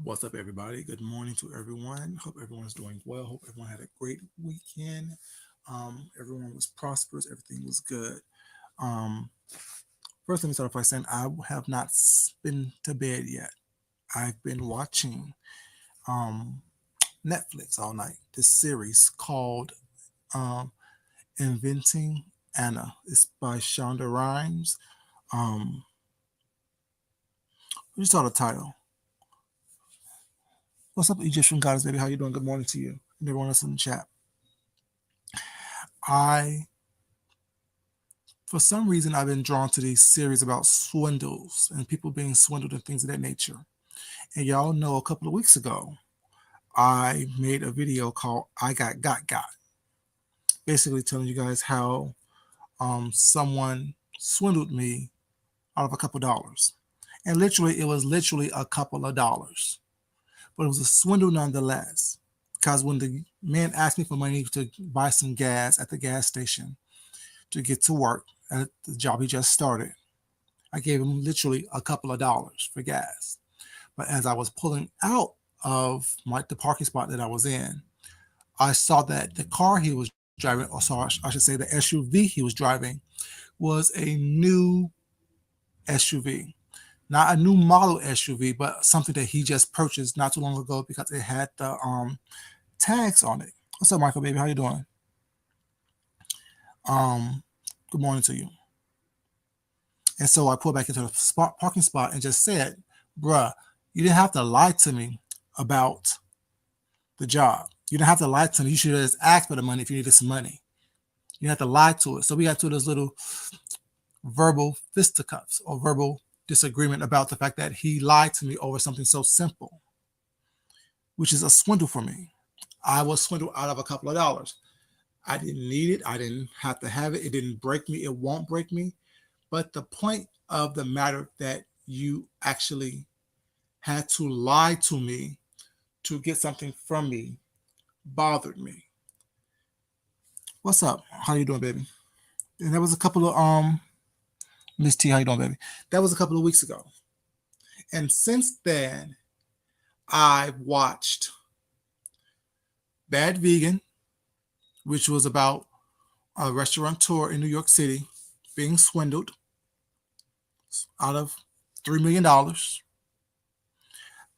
What's up, everybody? Good morning to everyone. Hope everyone's doing well. Hope everyone had a great weekend. Everyone was prosperous. Everything was good. Um, First, let me start off by saying I have not been to bed yet. I've been watching um, Netflix all night. This series called um, "Inventing Anna." It's by Shonda Rhimes. Um, you saw the title. What's up, Egyptian goddess baby? How you doing? Good morning to you and everyone else in the chat. I For some reason, I've been drawn to these series about swindles and people being swindled and things of that nature. And y'all know a couple of weeks ago, I made a video called I Got, basically telling you guys how someone swindled me out of a couple of dollars. And literally, it was literally a couple of dollars, but it was a swindle nonetheless. Because when the man asked me for money to buy some gas at the gas station to get to work at the job he just started, I gave him literally a couple of dollars for gas. But as I was pulling out of the parking spot that I was in, I saw that the car he was driving, or I should say the SUV he was driving, was a new SUV. Not a new model SUV, but something that he just purchased not too long ago because it had the tags on it. What's up, Michael, baby? How you doing? Um, Good morning to you. And so I pulled back into the parking spot and just said, bruh, you didn't have to lie to me about the job. You didn't have to lie to me. You should have just asked for the money if you needed some money. You didn't have to lie to it. So we got to this little verbal fisticuffs or verbal disagreement about the fact that he lied to me over something so simple, which is a swindle for me. I was swindled out of a couple of dollars. I didn't need it. I didn't have to have it. It didn't break me. It won't break me. But the point of the matter that you actually had to lie to me to get something from me bothered me. What's up? How you doing, baby? And that was a couple of Miss T, how you doing, baby? That was a couple of weeks ago. And since then, I watched Bad Vegan, which was about a restaurateur in New York City being swindled out of $3 million.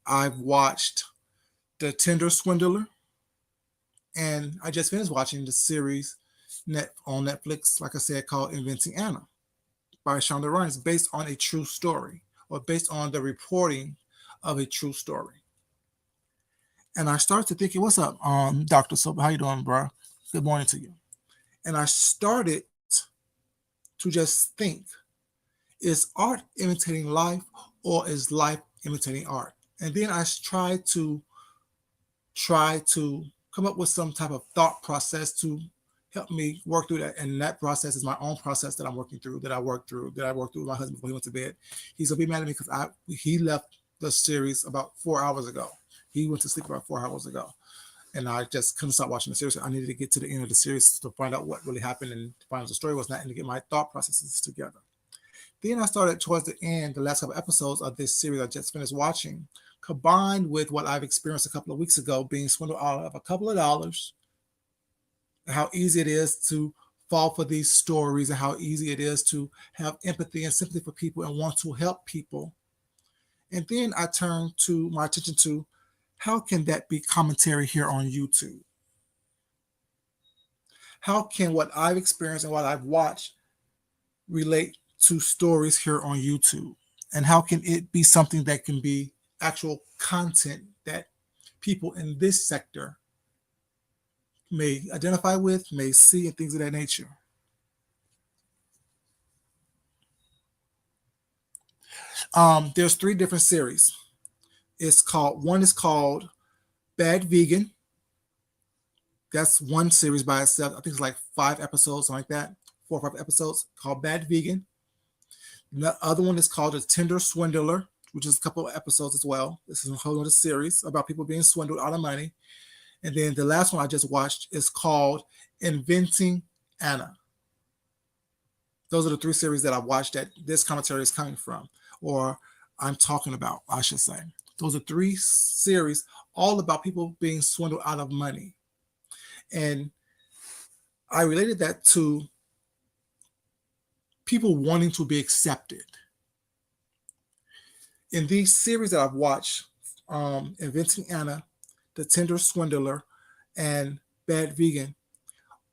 I've watched The Tinder Swindler, and I just finished watching the series on Netflix, like I said, called Inventing Anna by Shonda Rhimes, based on a true story or based on the reporting of a true story. And I started to thinking, what's up, Dr. Soap? How you doing, bro? Good morning to you. And I started to just think, is art imitating life or is life imitating art? And then I try to come up with some type of thought process to help me work through that. And that process is my own process that I'm working through, that I worked through with my husband before he went to bed. He's gonna be mad at me because he left the series about 4 hours ago. He went to sleep about 4 hours ago. And I just couldn't stop watching the series. I needed to get to the end of the series to find out what really happened and to find out the story was not, and to get my thought processes together. Then I started towards the end, the last couple episodes of this series I just finished watching, combined with what I've experienced a couple of weeks ago, being swindled out of a couple of dollars, how easy it is to fall for these stories and how easy it is to have empathy and sympathy for people and want to help people. And then I turned to my attention to how can that be commentary here on YouTube? How can what I've experienced and what I've watched relate to stories here on YouTube? And how can it be something that can be actual content that people in this sector may identify with, may see, and things of that nature? There's three different series. One is called Bad Vegan. That's one series by itself. I think it's like 5 episodes, something like that. 4 or 5 episodes called Bad Vegan. The other one is called The Tinder Swindler, which is a couple of episodes as well. This is a whole other series about people being swindled out of money. And then the last one I just watched is called Inventing Anna. Those are the three series that I watched that this commentary is coming from, or I'm talking about, I should say. Those are three series all about people being swindled out of money. And I related that to people wanting to be accepted. In these series that I've watched, Inventing Anna, The Tender Swindler, and Bad Vegan,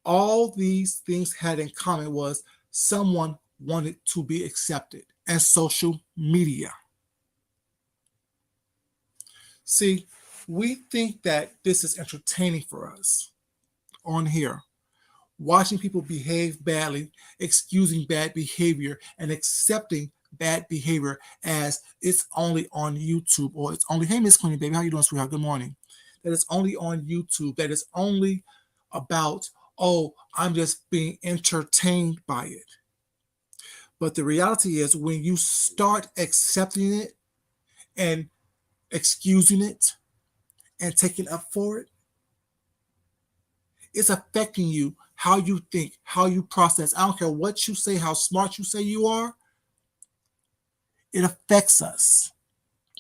all these things had in common was someone wanted to be accepted, and social media. See, we think that this is entertaining for us on here, watching people behave badly, excusing bad behavior, and accepting bad behavior as it's only on YouTube, or it's only, hey, Miss Queenie, baby, how you doing, sweetheart? Good morning. That it's only on YouTube, that it's only about, oh, I'm just being entertained by it. But the reality is, when you start accepting it and excusing it and taking up for it, it's affecting you, how you think, how you process. I don't care what you say, how smart you say you are. It affects us.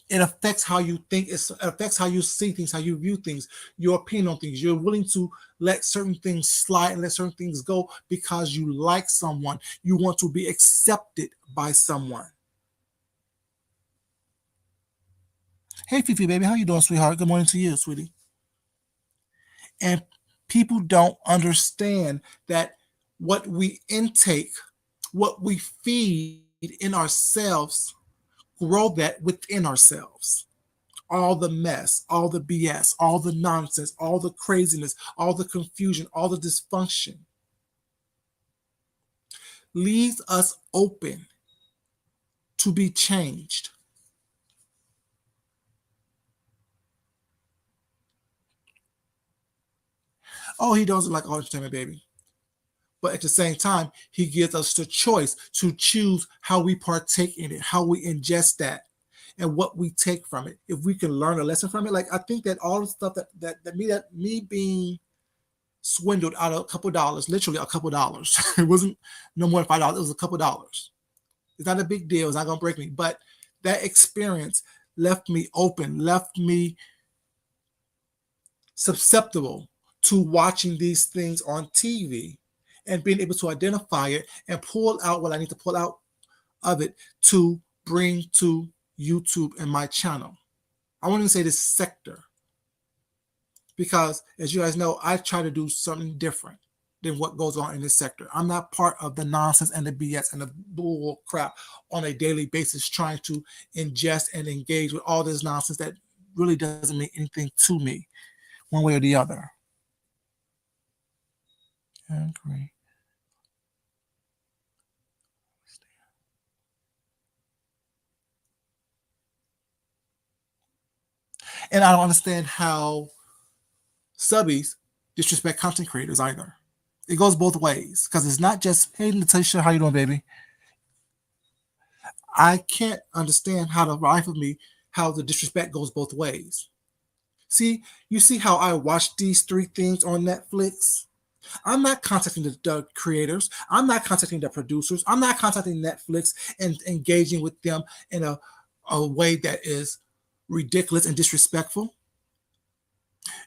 It affects how you think. It affects how you see things, how you view things, your opinion on things. You're willing to let certain things slide and let certain things go because you like someone. You want to be accepted by someone. Hey, Fifi, baby, how you doing, sweetheart? Good morning to you, sweetie. And people don't understand that what we intake, what we feed in ourselves, grow that within ourselves. All the mess, all the BS, all the nonsense, all the craziness, all the confusion, all the dysfunction leaves us open to be changed. Oh, he doesn't like all entertainment, baby. But at the same time, he gives us the choice to choose how we partake in it, how we ingest that, and what we take from it. If we can learn a lesson from it, like I think that all the stuff that me being swindled out of a couple dollars, literally a couple dollars. It wasn't no more than $5. It was a couple dollars. It's not a big deal. It's not gonna break me. But that experience left me open, left me susceptible to watching these things on TV and being able to identify it and pull out what I need to pull out of it to bring to YouTube and my channel. I won't even say this sector, because as you guys know, I try to do something different than what goes on in this sector. I'm not part of the nonsense and the BS and the bull crap on a daily basis, trying to ingest and engage with all this nonsense that really doesn't mean anything to me, one way or the other. I agree. And I don't understand how subbies disrespect content creators either. It goes both ways, because it's not just, hey, Letitia, how you doing, baby? I can't understand how the life of me, how the disrespect goes both ways. See, you see how I watch these three things on Netflix? I'm not contacting the creators. I'm not contacting the producers. I'm not contacting Netflix and engaging with them in a way that is ridiculous and disrespectful.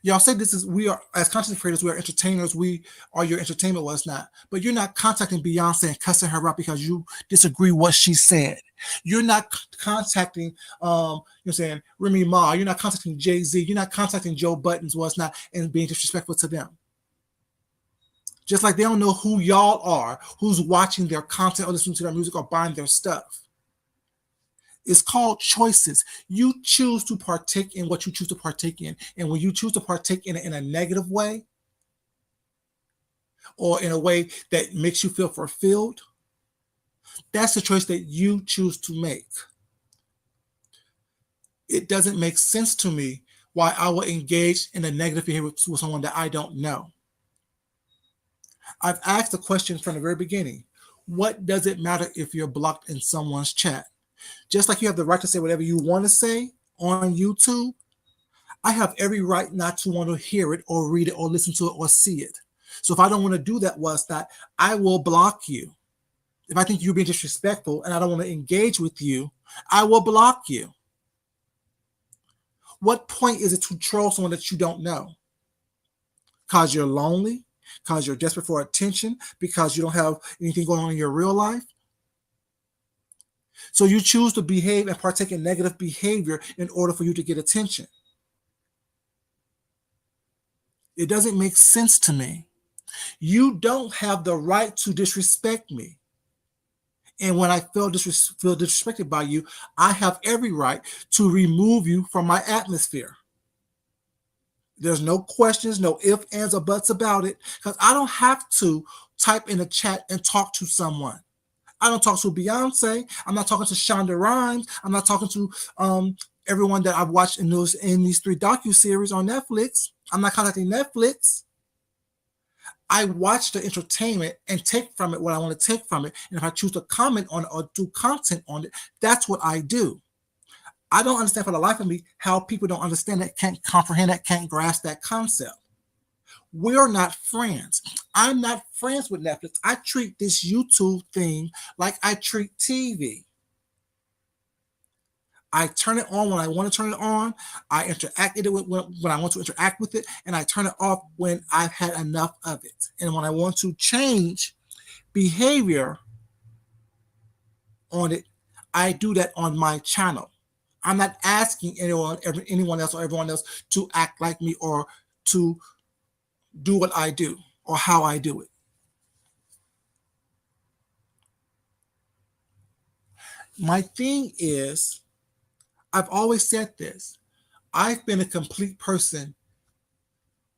Y'all say this is, we are, as content creators, we are entertainers, we are your entertainment. Well, it's not. But you're not contacting Beyonce and cussing her out because you disagree what she said. You're not contacting you're saying Remy Ma, you're not contacting Jay-Z, you're not contacting Joe Buttons, well, it's not, and being disrespectful to them. Just like they don't know who y'all are, who's watching their content or listening to their music or buying their stuff. It's called choices. You choose to partake in what you choose to partake in. And when you choose to partake in a negative way, or in a way that makes you feel fulfilled, that's the choice that you choose to make. It doesn't make sense to me why I will engage in a negative behavior with someone that I don't know. I've asked the question from the very beginning. What does it matter if you're blocked in someone's chat? Just like you have the right to say whatever you want to say on YouTube, I have every right not to want to hear it or read it or listen to it or see it. So if I don't want to do that, what's that? I will block you. If I think you're being disrespectful and I don't want to engage with you, I will block you. What point is it to troll someone that you don't know? Because you're lonely, because you're desperate for attention, because you don't have anything going on in your real life. So you choose to behave and partake in negative behavior in order for you to get attention. It doesn't make sense to me. You don't have the right to disrespect me. And when I feel disrespected by you, I have every right to remove you from my atmosphere. There's no questions, no ifs, ands, or buts about it, because I don't have to type in a chat and talk to someone. I don't talk to Beyonce. I'm not talking to Shonda Rhimes. I'm not talking to everyone that I've watched in these 3 docu-series on Netflix. I'm not contacting Netflix. I watch the entertainment and take from it what I want to take from it. And if I choose to comment on it or do content on it, that's what I do. I don't understand for the life of me how people don't understand that, can't comprehend that, can't grasp that concept. We're not friends. I'm not friends with Netflix. I treat this YouTube thing like I treat TV. I turn it on when I want to turn it on. I interact with it when I want to interact with it, and I turn it off when I've had enough of it. And when I want to change behavior on it, I do that on my channel. I'm not asking anyone else or everyone else to act like me or to do what I do or how I do it. My thing is, I've always said this. I've been a complete person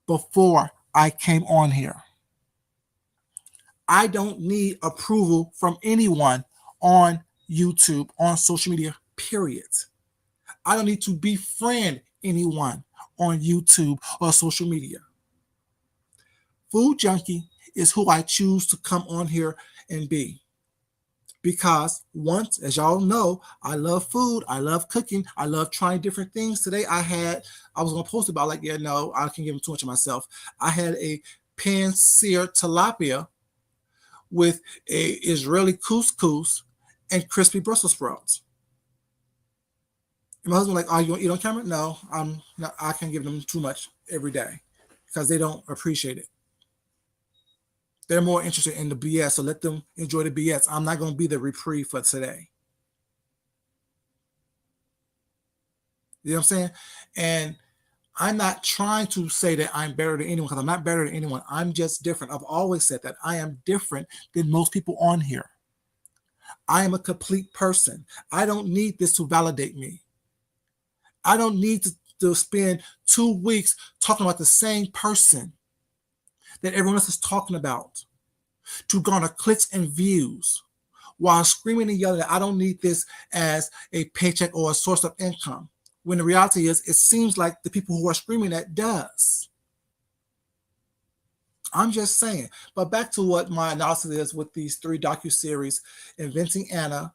before I came on here. I don't need approval from anyone on YouTube, on social media, period. I don't need to befriend anyone on YouTube or social media. Food Junkie is who I choose to come on here and be. Because once, as y'all know, I love food, I love cooking, I love trying different things. Today I was going to post about I can't give too much of myself. I had a pan-seared tilapia with a Israeli couscous and crispy Brussels sprouts. And my husband was like, "Oh, you want to eat on camera?" No, I'm not. I can't give them too much every day because they don't appreciate it. They're more interested in the BS, so let them enjoy the BS. I'm not going to be the reprieve for today. You know what I'm saying? And I'm not trying to say that I'm better than anyone because I'm not better than anyone. I'm just different. I've always said that I am different than most people on here. I am a complete person. I don't need this to validate me. I don't need to spend 2 weeks talking about the same person that everyone else is talking about to garner clicks and views while screaming and yelling that I don't need this as a paycheck or a source of income. When the reality is, it seems like the people who are screaming that does. I'm just saying. But back to what my analysis is with these 3 docuseries, Inventing Anna,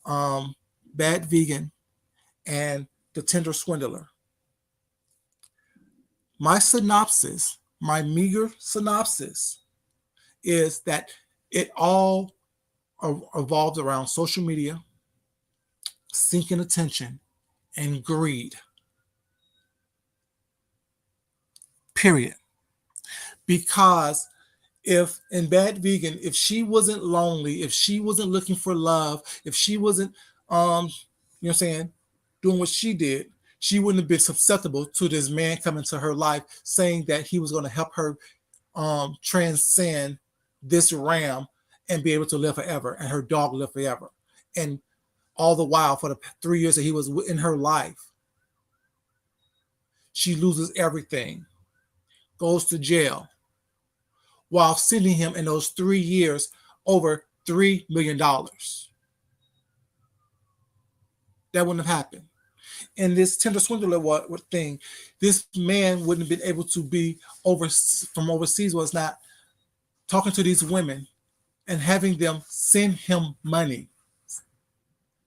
Bad Vegan, and The Tender Swindler. My synopsis, my meager synopsis, is that it all revolves around social media, seeking attention, and greed. Period. Because if in Bad Vegan, if she wasn't lonely, if she wasn't looking for love, if she wasn't, you know what I'm saying, doing what she did, she wouldn't have been susceptible to this man coming to her life saying that he was going to help her transcend this ram and be able to live forever and her dog live forever. And all the while, for the 3 years that he was in her life, she loses everything, goes to jail, while sending him in those 3 years over $3 million. That wouldn't have happened. In this Tender Swindler thing, this man wouldn't have been able to be from overseas, was not talking to these women and having them send him money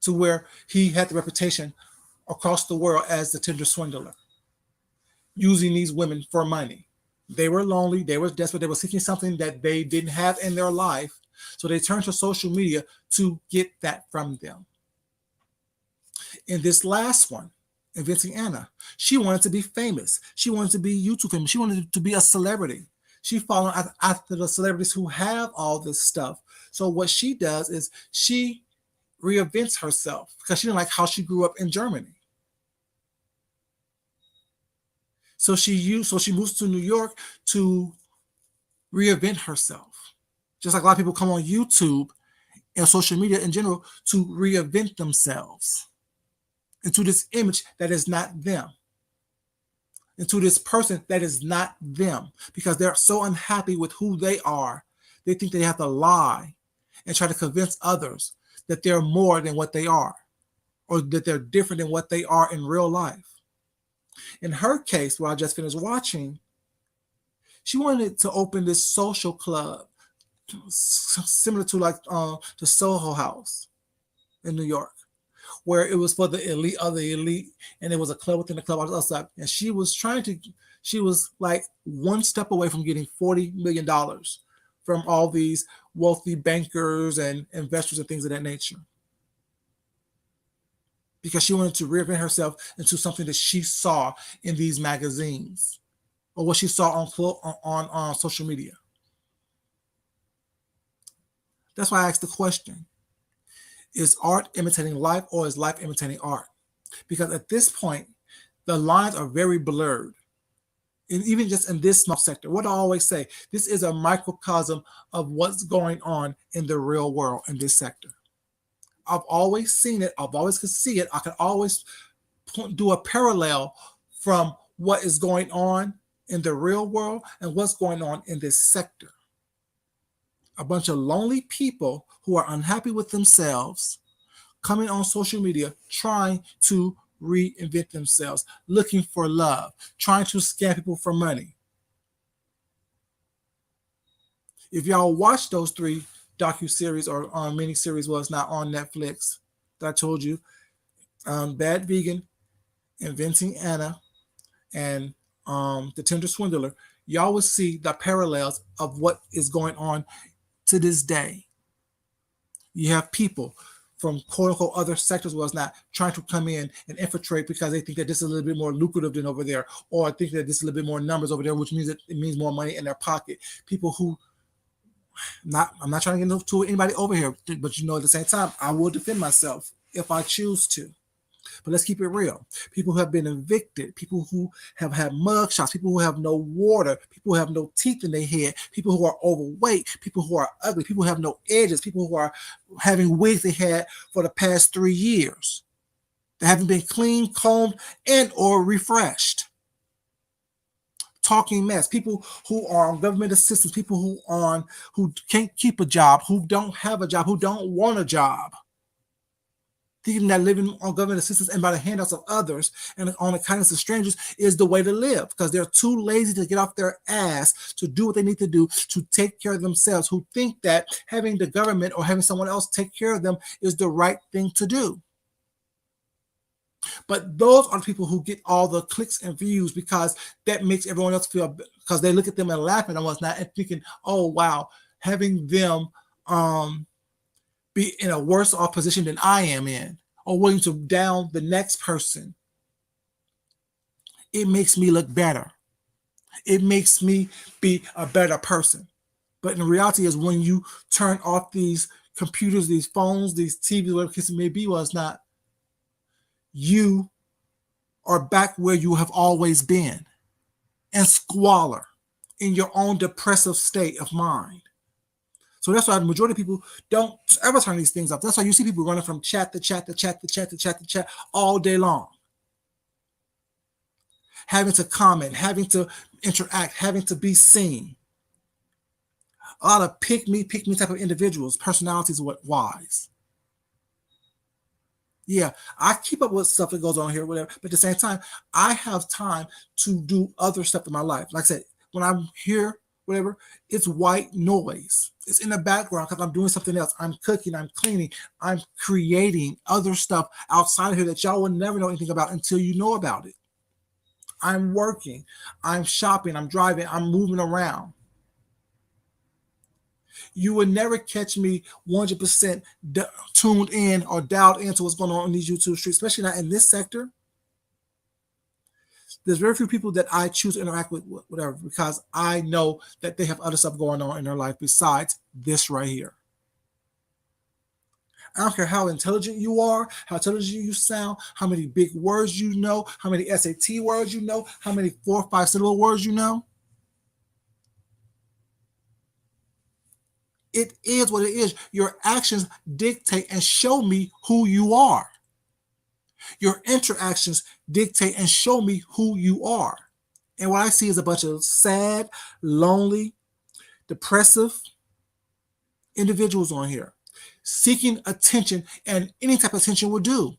to where he had the reputation across the world as the Tender Swindler, using these women for money. They were lonely, they were desperate, they were seeking something that they didn't have in their life, so they turned to social media to get that from them. In this last one, Inventing Anna. She wanted to be famous. She wanted to be YouTube famous. She wanted to be a celebrity. She followed after the celebrities who have all this stuff. So what she does is she reinvents herself because she didn't like how she grew up in Germany. So she moves to New York to reinvent herself. Just like a lot of people come on YouTube and social media in general to reinvent themselves into this image that is not them, into this person that is not them, because they're so unhappy with who they are. They think they have to lie and try to convince others that they're more than what they are, or that they're different than what they are in real life. In her case, what I just finished watching, she wanted to open this social club similar to like the Soho House in New York, where it was for the elite of the elite, and it was a club within the club outside. And she was like one step away from getting $40 million from all these wealthy bankers and investors and things of that nature, because she wanted to reinvent herself into something that she saw in these magazines or what she saw on social media. That's why I asked the question: is art imitating life, or is life imitating art? Because at this point, the lines are very blurred. And even just in this small sector, what I always say, this is a microcosm of what's going on in the real world in this sector. I've always seen it. I've always could see it. I can always do a parallel from what is going on in the real world and what's going on in this sector. A bunch of lonely people who are unhappy with themselves coming on social media, trying to reinvent themselves, looking for love, trying to scam people for money. If y'all watch those three docu-series or mini-series, well, it's not on Netflix, that I told you, Bad Vegan, Inventing Anna, and The Tender Swindler, y'all will see the parallels of what is going on to this day. You have people from quote unquote other sectors was not trying to come in and infiltrate because they think that this is a little bit more lucrative than over there, or I think that this is a little bit more numbers over there, which means that it means more money in their pocket. People who I'm not trying to get to anybody over here, but at the same time, I will defend myself if I choose to. But let's keep it real. People who have been evicted, people who have had mugshots, people who have no water, people who have no teeth in their head, people who are overweight, people who are ugly, people who have no edges, people who are having wigs they had for the past 3 years. They haven't been cleaned, combed, and or refreshed. Talking mess, people who are on government assistance, people who can't keep a job, who don't have a job, who don't want a job. Thinking that living on government assistance and by the handouts of others and on the kindness of strangers is the way to live, because they're too lazy to get off their ass to do what they need to do to take care of themselves, who think that having the government or having someone else take care of them is the right thing to do. But those are the people who get all the clicks and views, because that makes everyone else feel, because they look at them and laughing and whatnot and thinking, oh wow, having them be in a worse off position than I am in, or willing to down the next person, it makes me look better. It makes me be a better person. But in reality is when you turn off these computers, these phones, these TVs, whatever it may be, well, it's not, you are back where you have always been, in squalor, in your own depressive state of mind. So that's why the majority of people don't ever turn these things off. That's why you see people running from chat to chat to chat to chat to chat to chat all day long. Having to comment, having to interact, having to be seen. A lot of pick me type of individuals, personalities wise. Yeah, I keep up with stuff that goes on here, whatever. But at the same time, I have time to do other stuff in my life. Like I said, when I'm here, whatever, it's white noise. It's in the background because I'm doing something else. I'm cooking, I'm cleaning, I'm creating other stuff outside of here that y'all will never know anything about until you know about it. I'm working, I'm shopping, I'm driving, I'm moving around. You would never catch me 100% tuned in or dialed into what's going on these YouTube streets, especially not in this sector. There's very few people that I choose to interact with, whatever, because I know that they have other stuff going on in their life besides this right here. I don't care how intelligent you are, how intelligent you sound, how many big words you know, how many SAT words you know, how many 4 or 5 syllable words you know. It is what it is. Your actions dictate and show me who you are. Your interactions dictate and show me who you are. And what I see is a bunch of sad, lonely, depressive individuals on here seeking attention, and any type of attention will do.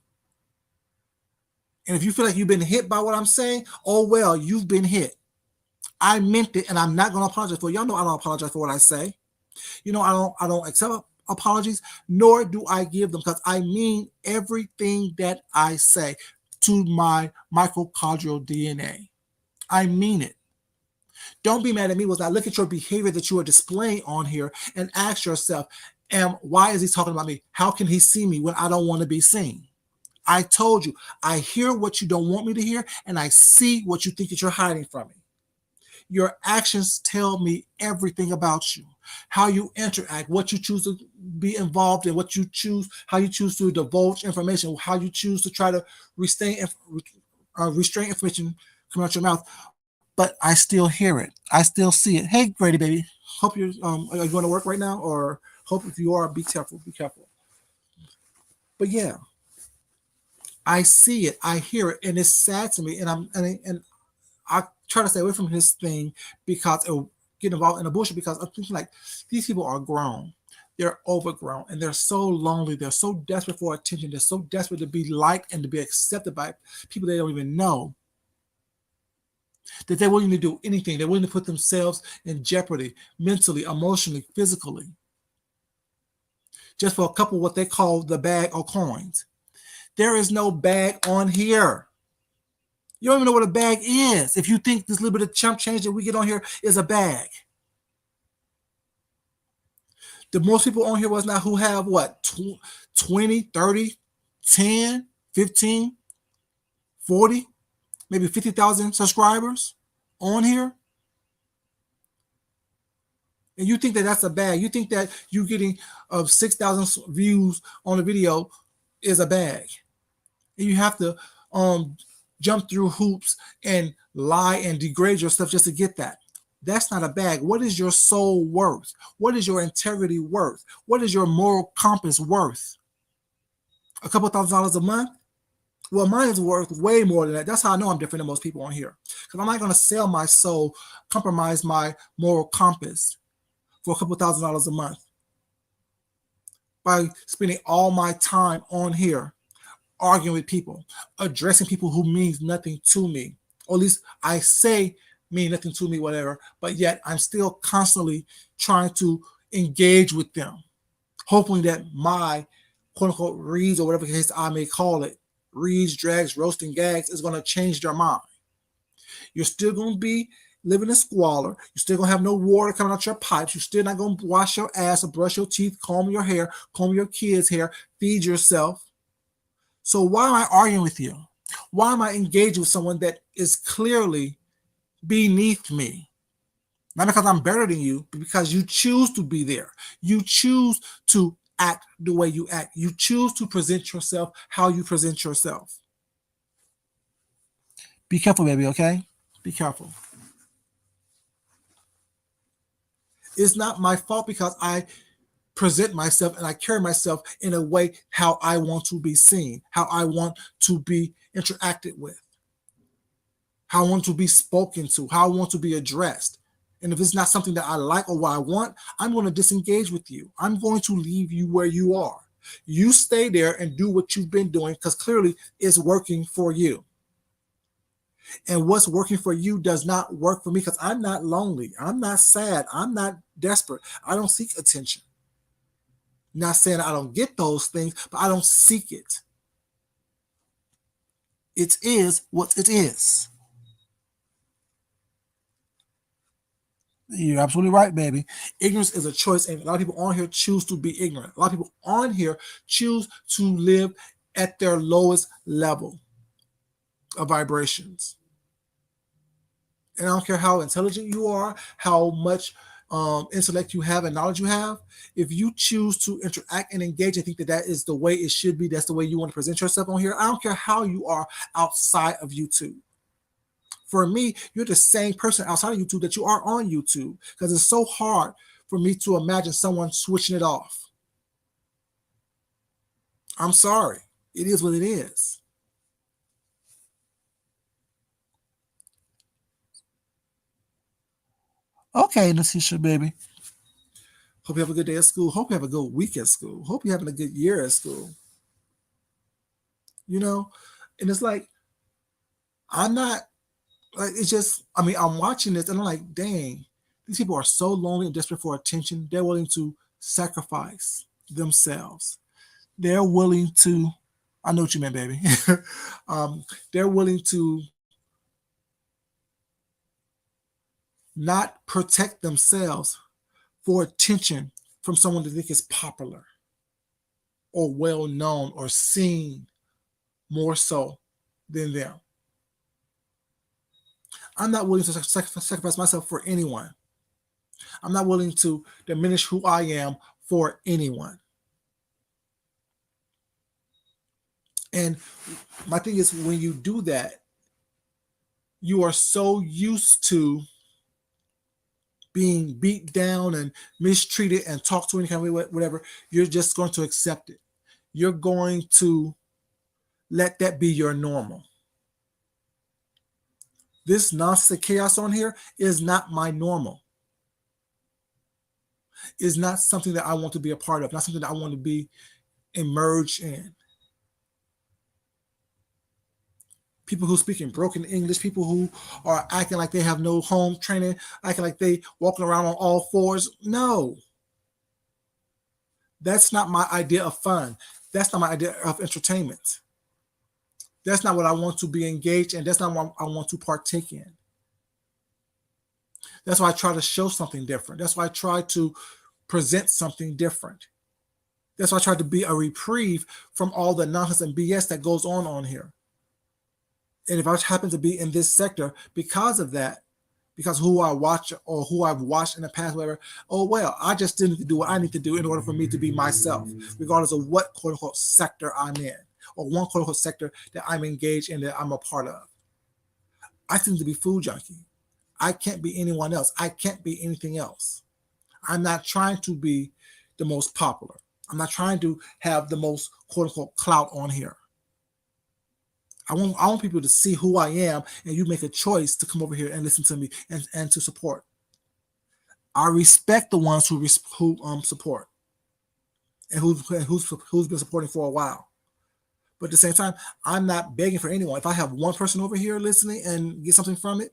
And if you feel like you've been hit by what I'm saying, oh well, you've been hit. I meant it, and I'm not going to apologize for it. Y'all know I don't apologize for what I say. You know, I don't accept apologies, nor do I give them, because I mean everything that I say to my mitochondrial DNA. I mean it. Don't be mad at me. Was I look at your behavior that you are displaying on here and ask yourself, why is he talking about me? How can he see me when I don't want to be seen? I told you, I hear what you don't want me to hear, and I see what you think that you're hiding from me. Your actions tell me everything about you. How you interact, what you choose to be involved in, what you choose, how you choose to divulge information, how you choose to try to restrain information coming out your mouth. But I still hear it. I still see it. Hey, Grady, baby. Hope you're. Are you going to work right now? Or hope if you are, be careful. Be careful. But yeah, I see it. I hear it, and it's sad to me. And I try to stay away from his thing because it will get involved in the bullshit. Because I'm thinking like these people are grown. They're overgrown, and they're so lonely. They're so desperate for attention. They're so desperate to be liked and to be accepted by people they don't even know, that they're willing to do anything. They're willing to put themselves in jeopardy mentally, emotionally, physically, just for a couple of what they call the bag or coins. There is no bag on here. You don't even know what a bag is if you think this little bit of chump change that we get on here is a bag. The most people on here was not who have what, 20, 30, 10, 15, 40, maybe 50,000 subscribers on here. And you think that that's a bag. You think that you getting 6,000 views on a video is a bag. And you have to jump through hoops and lie and degrade yourself just to get that. That's not a bag. What is your soul worth? What is your integrity worth? What is your moral compass worth? A couple $1,000s a month? Well, mine is worth way more than that. That's how I know I'm different than most people on here. Because I'm not going to sell my soul, compromise my moral compass for a couple $1,000s a month by spending all my time on here arguing with people, addressing people who means nothing to me, or at least I say mean nothing to me, whatever, but yet I'm still constantly trying to engage with them, hoping that my quote unquote reads, or whatever case I may call it, reads, drags, roasting gags, is going to change their mind. You're still going to be living in squalor. You're still going to have no water coming out your pipes. You're still not going to wash your ass or brush your teeth, comb your hair, comb your kids' hair, feed yourself. So why am I arguing with you? Why am I engaging with someone that is clearly beneath me? Not because I'm better than you, but because you choose to be there. You choose to act the way you act. You choose to present yourself how you present yourself. Be careful, baby, okay? Be careful. It's not my fault because I present myself and I carry myself in a way how I want to be seen, how I want to be interacted with, how I want to be spoken to, how I want to be addressed. And if it's not something that I like or what I want, I'm going to disengage with you. I'm going to leave you where you are. You stay there and do what you've been doing, because clearly it's working for you. And what's working for you does not work for me, because I'm not lonely. I'm not sad. I'm not desperate. I don't seek attention. Not saying I don't get those things, but I don't seek it. It is what it is. You're absolutely right, baby. Ignorance is a choice, and a lot of people on here choose to be ignorant. A lot of people on here choose to live at their lowest level of vibrations. And I don't care how intelligent you are, how much intellect you have and knowledge you have. If you choose to interact and engage and think that that is the way it should be, that's the way you want to present yourself on here, I don't care how you are outside of YouTube. For me, you're the same person outside of YouTube that you are on YouTube, because it's so hard for me to imagine someone switching it off. I'm sorry. It is what it is. Okay, Natisha, baby. Hope you have a good day at school. Hope you have a good week at school. Hope you're having a good year at school. You know? And it's like, I'm not, like, it's just, I mean, I'm watching this and I'm like, dang, these people are so lonely and desperate for attention. They're willing to sacrifice themselves. They're willing to, I know what you meant, baby. They're willing to not protect themselves for attention from someone they think is popular or well known or seen more so than them. I'm not willing to sacrifice myself for anyone. I'm not willing to diminish who I am for anyone. And my thing is, when you do that, you are so used to being beat down and mistreated and talked to any kind of way, whatever, you're just going to accept it. You're going to let that be your normal. This nonsense chaos on here is not my normal. Is not something that I want to be a part of, not something that I want to be immersed in. People who speak in broken English, people who are acting like they have no home training, acting like they walking around on all fours. No, that's not my idea of fun. That's not my idea of entertainment. That's not what I want to be engaged in. That's not what I want to partake in. That's why I try to show something different. That's why I try to present something different. That's why I try to be a reprieve from all the nonsense and BS that goes on here. And if I happen to be in this sector because of that, because who I watch or who I've watched in the past, whatever, oh well, I just still need to do what I need to do in order for me to be myself, regardless of what quote unquote sector I'm in, or one quote unquote sector that I'm engaged in, that I'm a part of. I seem to be food junkie. I can't be anyone else. I can't be anything else. I'm not trying to be the most popular. I'm not trying to have the most quote unquote clout on here. I want people to see who I am, and you make a choice to come over here and listen to me and to support. I respect the ones who support and who's been supporting for a while. But at the same time, I'm not begging for anyone. If I have one person over here listening and get something from it,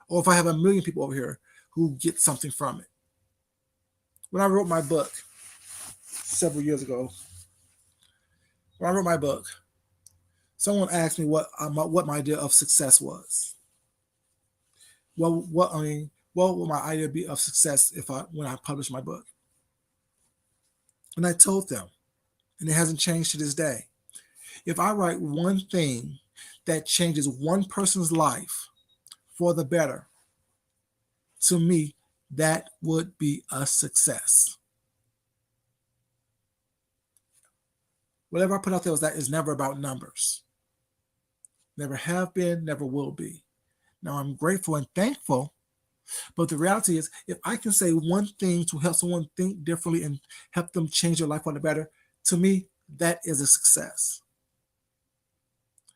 or if I have a million people over here who get something from it. When I wrote my book several years ago, when I wrote my book, someone asked me what my idea of success was. What would my idea be of success when I published my book? And I told them, and it hasn't changed to this day. If I write one thing that changes one person's life for the better, to me, that would be a success. Whatever I put out there is never about numbers. Never have been, never will be. Now I'm grateful and thankful, but the reality is, if I can say one thing to help someone think differently and help them change their life for the better, to me, that is a success.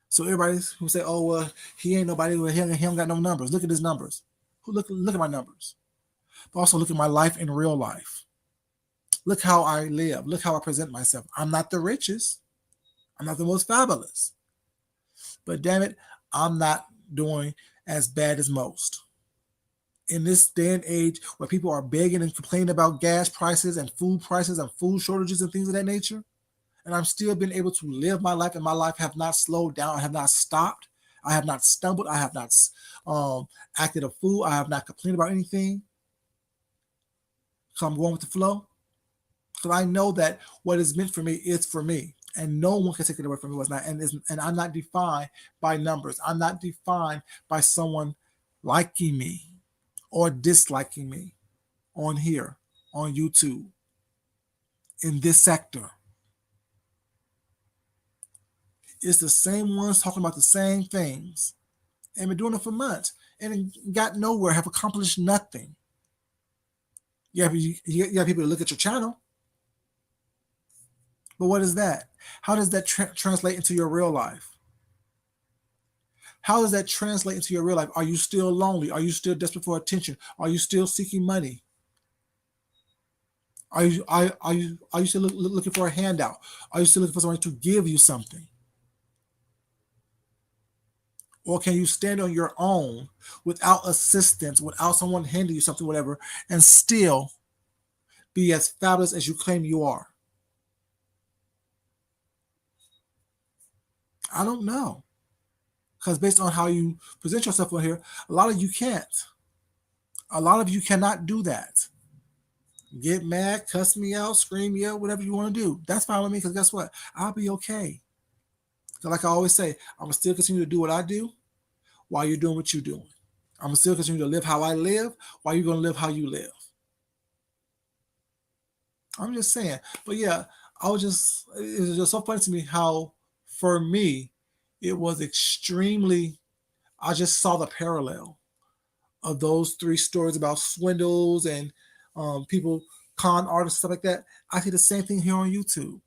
So everybody who say, "Oh, well, he ain't nobody. He ain't got no numbers." Look at his numbers. Look at my numbers. But also look at my life in real life. Look how I live. Look how I present myself. I'm not the richest. I'm not the most fabulous. But damn it, I'm not doing as bad as most. In this day and age where people are begging and complaining about gas prices and food shortages and things of that nature, and I'm still being able to live my life, and my life have not slowed down, I have not stopped, I have not stumbled, I have not acted a fool, I have not complained about anything. So I'm going with the flow. Because I know that what is meant for me is for me, and no one can take it away from me what's not. And I'm not defined by numbers. I'm not defined by someone liking me or disliking me on here, on YouTube, in this sector. It's the same ones talking about the same things and been doing it for months and got nowhere, have accomplished nothing. You have people to look at your channel, but what is that? How does that translate into your real life? How does that translate into your real life? Are you still lonely? Are you still desperate for attention? Are you still seeking money? Are you still looking for a handout? Are you still looking for someone to give you something? Or can you stand on your own without assistance, without someone handing you something, whatever, and still be as fabulous as you claim you are? I don't know. Because based on how you present yourself on here, a lot of you can't. A lot of you cannot do that. Get mad, cuss me out, scream, yell, whatever you want to do. That's fine with me because guess what? I'll be okay. Like I always say, I'm going to still continue to do what I do while you're doing what you're doing. I'm going to still continue to live how I live while you're going to live how you live. I'm just saying. But yeah, it was just so funny to me how, for me, it was extremely, I just saw the parallel of those three stories about swindles and people, con artists, stuff like that. I see the same thing here on YouTube.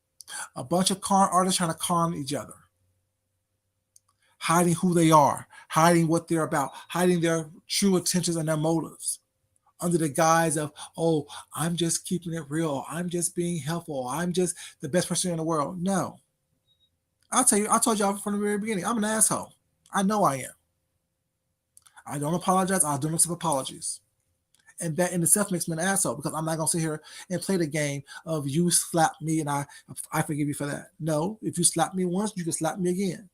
A bunch of con artists trying to con each other, hiding who they are, hiding what they're about, hiding their true intentions and their motives under the guise of, oh, I'm just keeping it real. I'm just being helpful. I'm just the best person in the world. No. I'll tell you, I told y'all from the very beginning, I'm an asshole. I know I am. I don't apologize. I don't accept apologies. And that in itself makes me an asshole because I'm not gonna sit here and play the game of you slap me and I forgive you for that. No, if you slap me once, you can slap me again.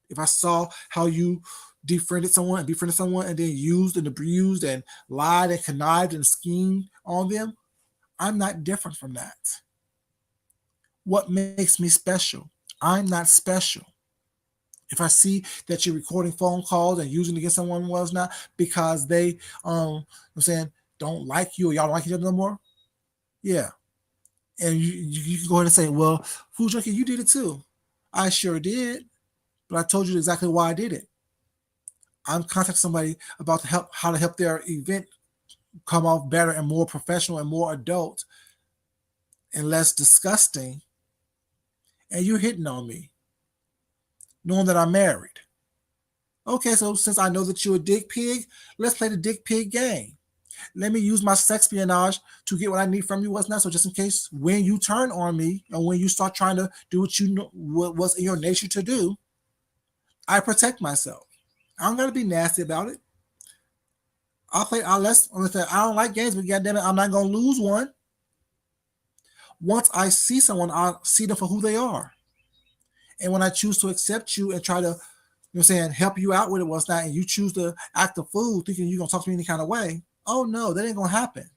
If I saw how you befriended someone and then used and abused and lied and connived and schemed on them, I'm not different from that. What makes me special? I'm not special. If I see that you're recording phone calls and using it against someone was not because they I'm saying don't like you or y'all don't like each other no more, yeah. And you can go ahead and say, well, Food Junkie, you did it too. I sure did, but I told you exactly why I did it. I'm contacting somebody about how to help their event come off better and more professional and more adult and less disgusting. And you're hitting on me, knowing that I'm married. Okay, so since I know that you're a dick pig, let's play the dick pig game. Let me use my sex espionage to get what I need from you, what's not. So just in case when you turn on me and when you start trying to do what you know what's in your nature to do, I protect myself. I don't gotta be nasty about it. I don't like games, but goddamn it, I'm not gonna lose one. Once I see someone, I'll see them for who they are. And when I choose to accept you and try to, help you out with it, what's not, and you choose to act a fool thinking you're gonna talk to me any kind of way, oh no, that ain't gonna happen.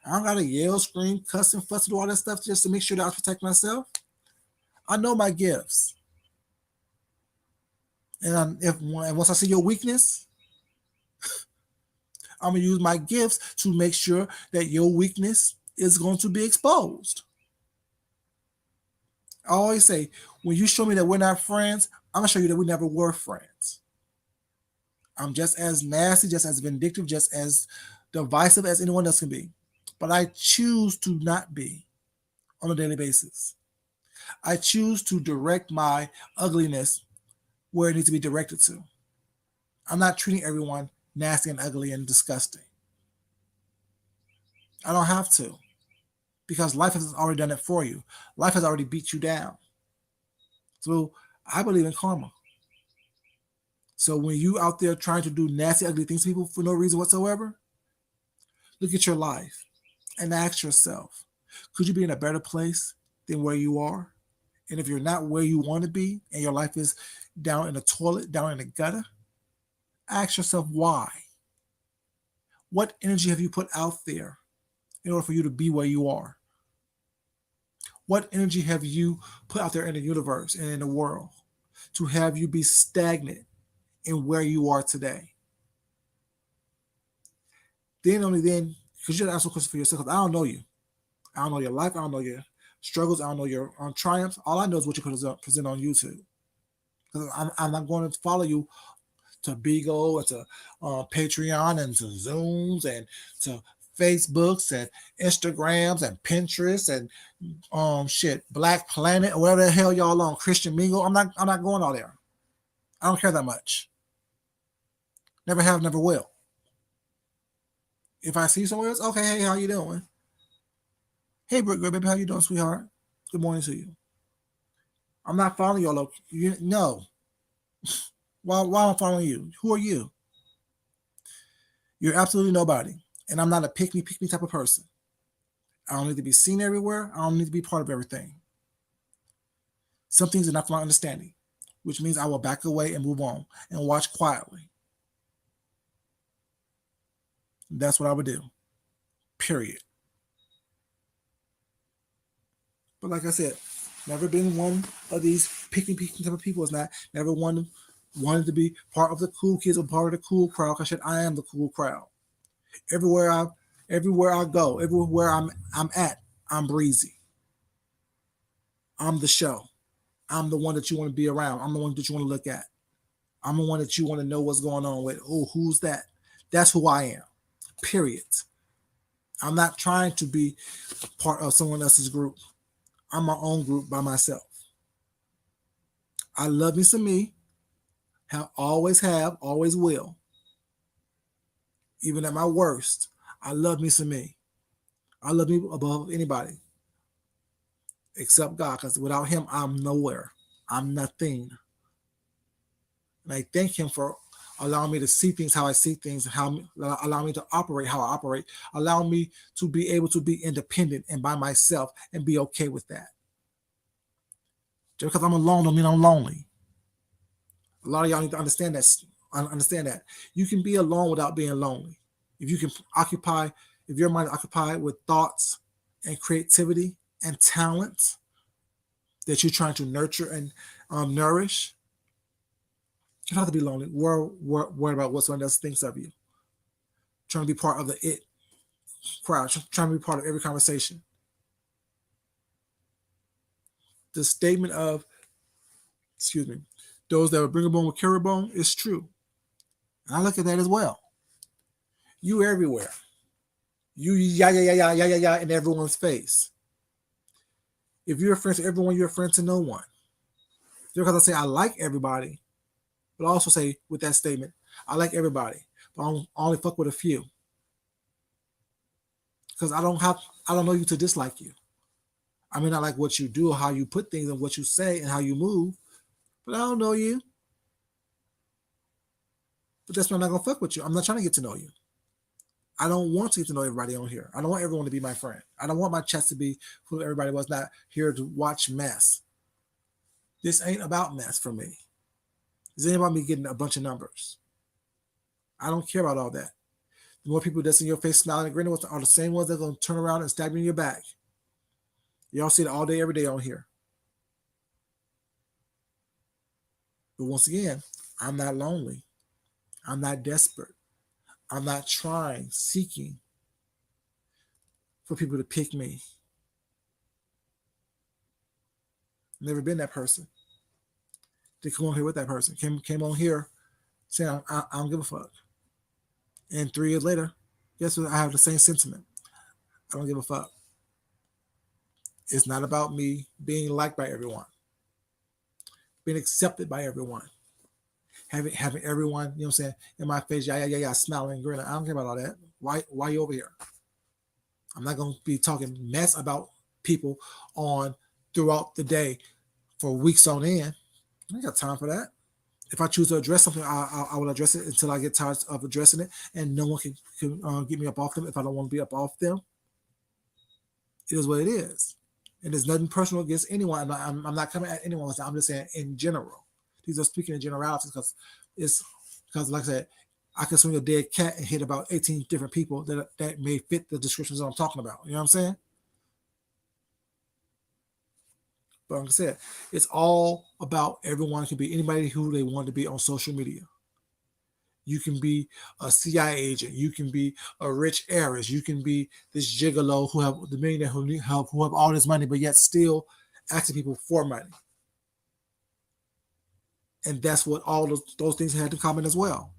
I don't gotta yell, scream, cuss, and fuss and do all that stuff just to make sure that I protect myself. I know my gifts. And once I see your weakness, I'm gonna use my gifts to make sure that your weakness is going to be exposed. I always say, when you show me that we're not friends, I'm gonna show you that we never were friends. I'm just as nasty, just as vindictive, just as divisive as anyone else can be. But I choose to not be on a daily basis. I choose to direct my ugliness where it needs to be directed to. I'm not treating everyone nasty and ugly and disgusting. I don't have to because life has already done it for you. Life has already beat you down. So I believe in karma. So when you out there trying to do nasty, ugly things to people for no reason whatsoever, look at your life and ask yourself, could you be in a better place than where you are? And if you're not where you want to be and your life is down in the toilet, down in the gutter, ask yourself why. What energy have you put out there in order for you to be where you are? What energy have you put out there in the universe and in the world to have you be stagnant in where you are today? Then only then, because you have to ask a question for yourself. Because I don't know you. I don't know your life. I don't know your struggles. I don't know your triumphs. All I know is what you present on YouTube. Because I'm not going to follow you to Bigo and to Patreon and to Zooms and to Facebooks and Instagrams and Pinterest and shit, Black Planet or whatever the hell y'all on, Christian Mingle. I'm not going all there. I don't care that much. Never have, never will. If I see somewhere else, okay, hey, how you doing? Hey, Brick, baby, how you doing, sweetheart? Good morning to you. I'm not following y'all. No. Why am I following you? Who are you? You're absolutely nobody. And I'm not a pick me type of person. I don't need to be seen everywhere. I don't need to be part of everything. Some things are not for my understanding, which means I will back away and move on and watch quietly. That's what I would do. Period. But like I said, never been one of these picky type of people. It's not never wanted to be part of the cool kids or part of the cool crowd. Cause I am the cool crowd. Everywhere I everywhere I go, everywhere I'm at, I'm breezy. I'm the show. I'm the one that you want to be around. I'm the one that you want to look at. I'm the one that you want to know what's going on with. Oh, who's that? That's who I am. Period. I'm not trying to be part of someone else's group. I'm my own group by myself. I love me some me. Have, always will. Even at my worst, I love me some me. I love me above anybody except God, because without Him, I'm nowhere. I'm nothing. And I thank Him for allowing me to see things how I see things, how allow me to operate how I operate, allow me to be able to be independent and by myself and be okay with that. Just because I'm alone don't mean I'm lonely. A lot of y'all need to understand that. Understand that you can be alone without being lonely. If you can occupy, if your mind is occupied with thoughts and creativity and talent that you're trying to nurture and nourish, you don't have to be lonely. Worry about what someone else thinks of you. Trying to be part of the it crowd. Trying to be part of every conversation. The statement of, excuse me, those that will bring a bone will carry a bone is true. And I look at that as well. You everywhere. You yeah in everyone's face. If you're a friend to everyone, you're a friend to no one. Just because I say I like everybody, but I also say with that statement, I like everybody, but I only fuck with a few. Because I don't know you to dislike you. I may not like what you do or how you put things and what you say and how you move, but I don't know you. But that's why I'm not gonna fuck with you. I'm not trying to get to know you. I don't want to get to know everybody on here. I don't want everyone to be my friend. I don't want my chat to be full of everybody was not here to watch mess. This ain't about mess for me. This ain't about me getting a bunch of numbers. I don't care about all that. The more people that's in your face smiling and grinning are the same ones that are going to turn around and stab you in your back. Y'all see it all day, every day on here. But once again, I'm not lonely. I'm not desperate. I'm not trying, seeking for people to pick me. Never been that person. They come on here with that person. Came on here saying, I don't give a fuck. And 3 years later, guess what? I have the same sentiment. I don't give a fuck. It's not about me being liked by everyone, being accepted by everyone, having everyone, you know what I'm saying, in my face, yeah, smiling and grinning. I don't care about all that. Why you over here? I'm not gonna be talking mess about people on throughout the day for weeks on end. I ain't got time for that. If I choose to address something, I will address it until I get tired of addressing it, and no one can get me up off them if I don't want to be up off them. It is what it is. And there's nothing personal against anyone. I'm not coming at anyone. I'm just saying in general. These are speaking in generalities because like I said, I can swing a dead cat and hit about 18 different people that may fit the descriptions that I'm talking about. You know what I'm saying? But like I said, it's all about everyone can be anybody who they want to be on social media. You can be a CIA agent. You can be a rich heiress. You can be this gigolo who have the millionaire who need help, who have all this money, but yet still asking people for money. And that's what all those things had in common as well.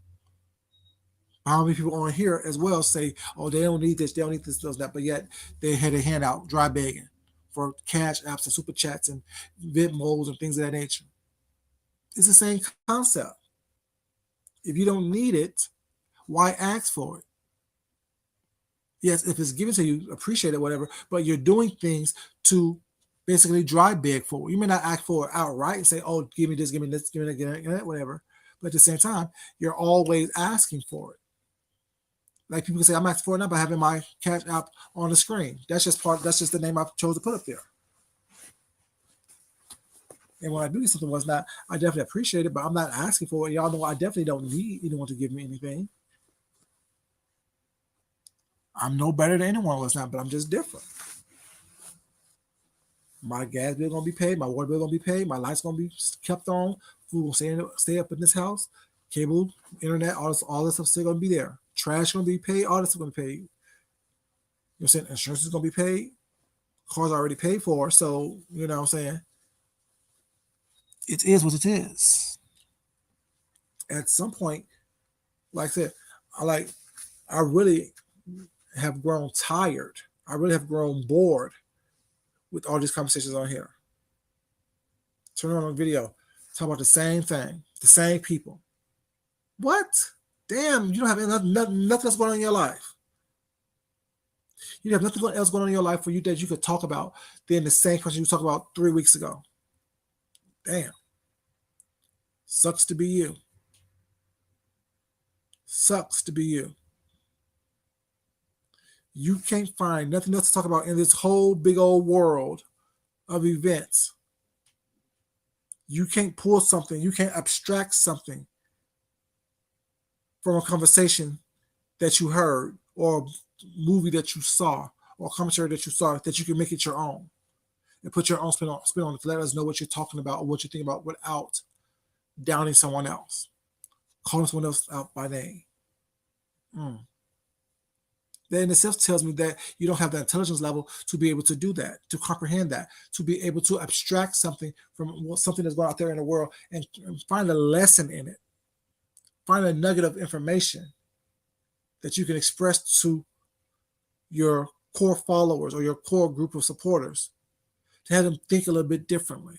How many people on here as well say, oh, they don't need this, they don't need this, that, but yet they had a handout dry begging for cash apps and super chats and Venmos and things of that nature. It's the same concept. If you don't need it, why ask for it? Yes, if it's given to you, appreciate it, whatever, but you're doing things to basically dry beg for it. You may not ask for it outright and say, oh, give me this, give me this, give me that, whatever. But at the same time, you're always asking for it. Like people say, I'm asking for it now by having my cash app on the screen. That's just the name I chose to put up there. And when I do something was not, I definitely appreciate it, but I'm not asking for it. Y'all know I definitely don't need anyone to give me anything. I'm no better than anyone was not, but I'm just different. My gas bill gonna be paid, my water bill gonna be paid, my lights gonna be kept on, food will stay up in this house, cable, internet, all this stuff still gonna be there. Trash gonna be paid, all this stuff gonna be paid. You know what I'm saying? Insurance is gonna be paid, cars already paid for, so you know what I'm saying? It is what it is. At some point, like I said, I really have grown tired. I really have grown bored with all these conversations on here. Turn on a video, talk about the same thing, the same people. What? Damn, you don't have nothing else going on in your life. You have nothing else going on in your life for you that you could talk about than the same person you talked about 3 weeks ago. Damn. Sucks to be you. Sucks to be you. You can't find nothing else to talk about in this whole big old world of events. You can't pull something, you can't abstract something from a conversation that you heard or movie that you saw or commentary that you saw that you can make it your own and put your own spin on it to let us know what you're talking about or what you're thinking about without downing someone else, calling someone else out by name. That in itself tells me that you don't have the intelligence level to be able to do that, to comprehend that, to be able to abstract something from something that's going out there in the world and find a lesson in it, find a nugget of information that you can express to your core followers or your core group of supporters, to have them think a little bit differently,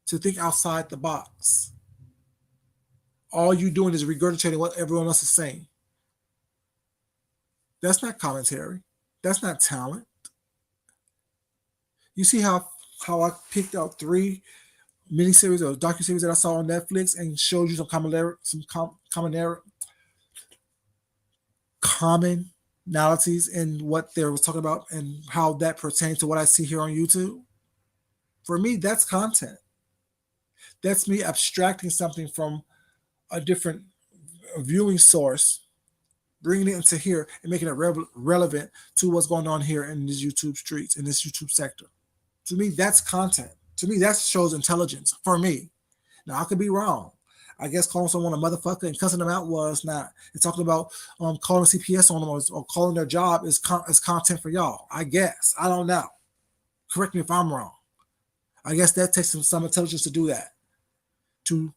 to think outside the box. All you're doing is regurgitating what everyone else is saying. That's not commentary. That's not talent. You see how I picked out 3 miniseries or docuseries that I saw on Netflix and showed you some commonalities in what they was talking about and how that pertains to what I see here on YouTube? For me, that's content. That's me abstracting something from a different viewing source, bringing it into here and making it relevant to what's going on here in these YouTube streets, in this YouTube sector. To me, that's content. To me, that shows intelligence for me. Now, I could be wrong. I guess calling someone a motherfucker and cussing them out was not. And talking about calling CPS on them or calling their job is content for y'all. I guess. I don't know. Correct me if I'm wrong. I guess that takes some intelligence to do that. To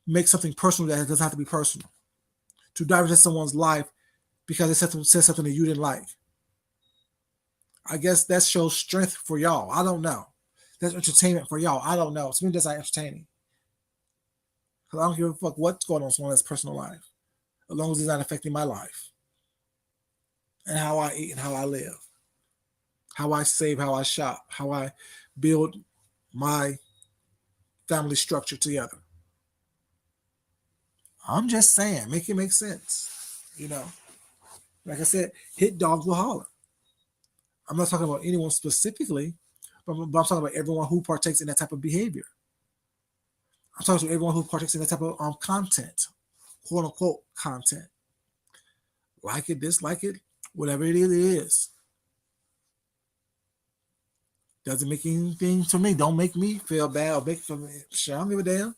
make something personal that doesn't have to be personal. To dive into someone's life because they said something that you didn't like. I guess that shows strength for y'all. I don't know. That's entertainment for y'all. I don't know. To me, that's not entertaining. Because I don't give a fuck what's going on in someone's personal life, as long as it's not affecting my life and how I eat and how I live, how I save, how I shop, how I build my family structure together. I'm just saying, make it make sense. You know, like I said, hit dogs will holler. I'm not talking about anyone specifically, but I'm talking about everyone who partakes in that type of behavior. I'm talking to everyone who partakes in that type of content, quote unquote content. Like it, dislike it, whatever it is. Doesn't make anything to me. Don't make me feel bad or make for me. Shit, I don't give a damn.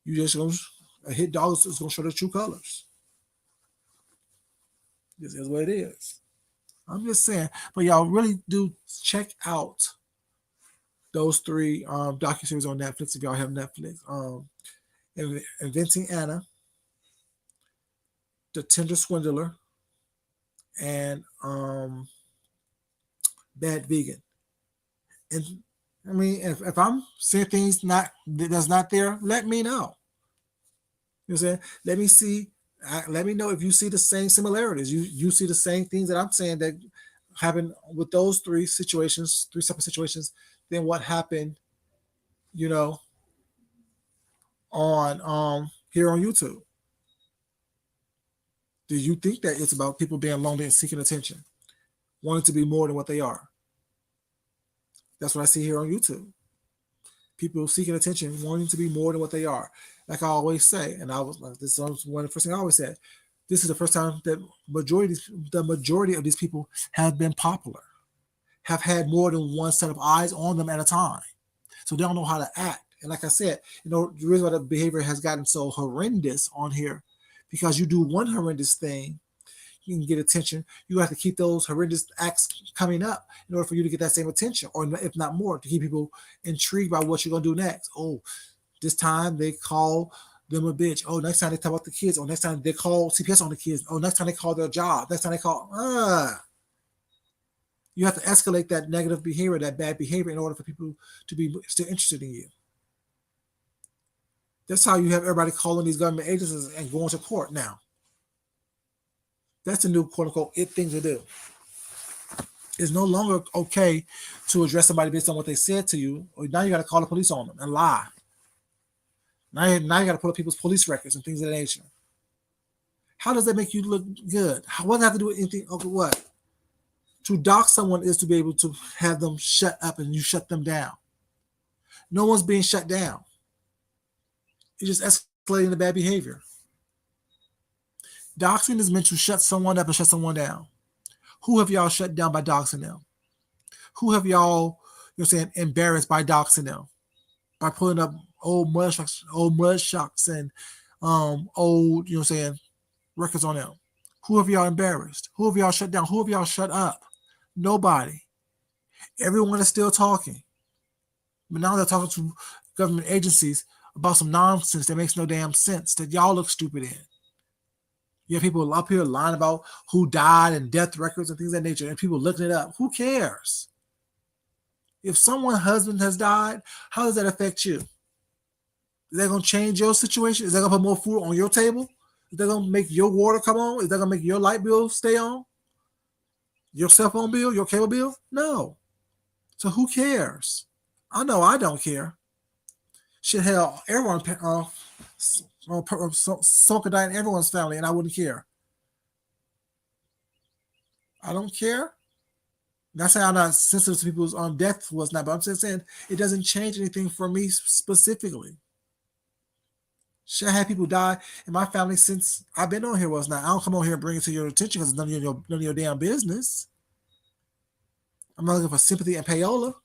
You just gonna A hit dog is going to show their true colors. This is what it is. I'm just saying. But y'all really do check out those three docuseries on Netflix if y'all have Netflix. Inventing Anna, The Tender Swindler, and Bad Vegan. And I mean, if I'm seeing things that's not there, let me know. You know what I'm saying? Let me see. Let me know if you see the same similarities. You see the same things that I'm saying that happened with those three situations, three separate situations. Then what happened? You know, on here on YouTube. Do you think that it's about people being lonely and seeking attention, wanting to be more than what they are? That's what I see here on YouTube. People seeking attention, wanting to be more than what they are. Like I always say, and I was like, this is one of the first things I always said. This is the first time that the majority of these people have been popular, have had more than one set of eyes on them at a time. So they don't know how to act. And like I said, the reason why the behavior has gotten so horrendous on here, because you do one horrendous thing, you can get attention. You have to keep those horrendous acts coming up in order for you to get that same attention, or if not more, to keep people intrigued by what you're going to do next. Oh, this time they call them a bitch. Oh, next time they talk about the kids. Oh, next time they call CPS on the kids. Oh, next time they call their job. Next time they call. You have to escalate that negative behavior, that bad behavior, in order for people to be still interested in you. That's how you have everybody calling these government agencies and going to court now. That's the new quote-unquote it thing to do. It's no longer okay to address somebody based on what they said to you. Or now you got to call the police on them and lie. Now you got to pull up people's police records and things of that nature. How does that make you look good? What does that have to do with anything? Okay, what? To dox someone is to be able to have them shut up and you shut them down. No one's being shut down. You're just escalating the bad behavior. Doxing is meant to shut someone up and shut someone down. Who have y'all shut down by doxing them? Who have y'all, embarrassed by doxing them? By pulling up old mud shocks and old, records on them. Who have y'all embarrassed? Who have y'all shut down? Who have y'all shut up? Nobody. Everyone is still talking. But now they're talking to government agencies about some nonsense that makes no damn sense, that y'all look stupid in. You have people up here lying about who died and death records and things of that nature, and people looking it up. Who cares? If someone's husband has died, how does that affect you? Is that going to change your situation? Is that going to put more food on your table? Is that going to make your water come on? Is that going to make your light bill stay on? Your cell phone bill? Your cable bill? No. So who cares? I know I don't care. Shit, hell, everyone someone could die in everyone's family, and I wouldn't care. I don't care. Not saying I'm not sensitive to people's death was not, but I'm just saying it doesn't change anything for me specifically. Shit, I had people die in my family since I've been on here was not. I don't come on here and bring it to your attention because it's none of your damn business. I'm not looking for sympathy and payola.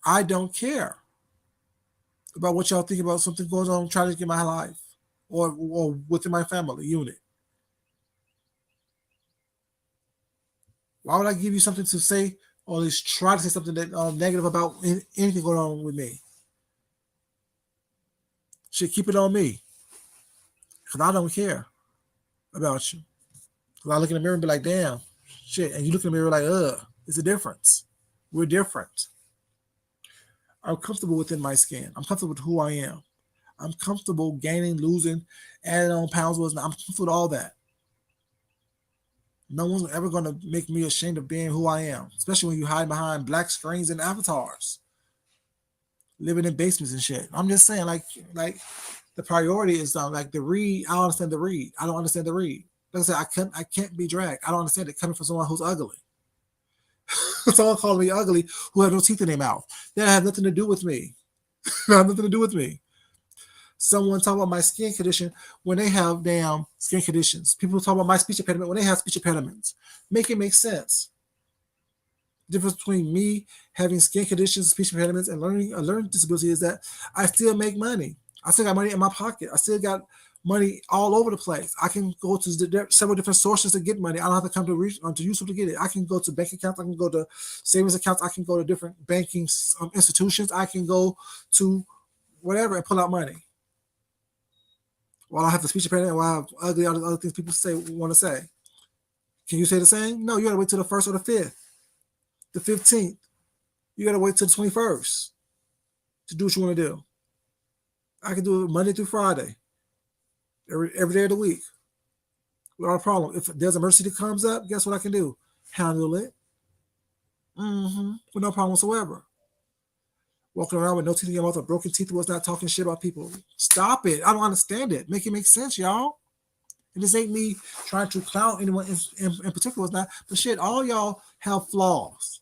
I don't care about what y'all think about something goes on trying to get my life or within my family unit. Why would I give you something to say or at least try to say something that negative about anything going on with me? Shit, keep it on me. Because I don't care about you. Because I look in the mirror and be like, damn, shit. And you look in the mirror like, it's a difference. We're different. I'm comfortable within my skin. I'm comfortable with who I am. I'm comfortable gaining, losing, adding on pounds. I'm comfortable with all that. No one's ever going to make me ashamed of being who I am, especially when you hide behind black screens and avatars, living in basements and shit. I'm just saying, like the priority is like the read. I don't understand the read. I don't understand the read. Like I said, I can't be dragged. I don't understand it coming from someone who's ugly. Someone calling me ugly who has no teeth in their mouth. That has nothing to do with me. That has nothing to do with me. Someone talk about my skin condition when they have damn skin conditions. People talk about my speech impediment when they have speech impediments. Make it make sense. The difference between me having skin conditions, speech impediments, and a learning disability is that I still make money. I still got money in my pocket. I still got money all over the place. I can go to several different sources to get money. I don't have to come to YouTube to get it. I can go to bank accounts. I can go to savings accounts. I can go to different banking institutions. I can go to whatever and pull out money. While I have the speech impediment, while I have ugly other things people want to say. Can you say the same? No, you got to wait till the 1st or the 5th, the 15th. You got to wait till the 21st to do what you want to do. I can do it Monday through Friday, every day of the week, without a problem. If there's an emergency that comes up, guess what I can do? Handle it. With no problem whatsoever. Walking around with no teeth in your mouth or broken teeth was not talking shit about people. Stop it. I don't understand it. Make it make sense, y'all. And this ain't me trying to clown anyone in particular. It's not. But shit, all y'all have flaws.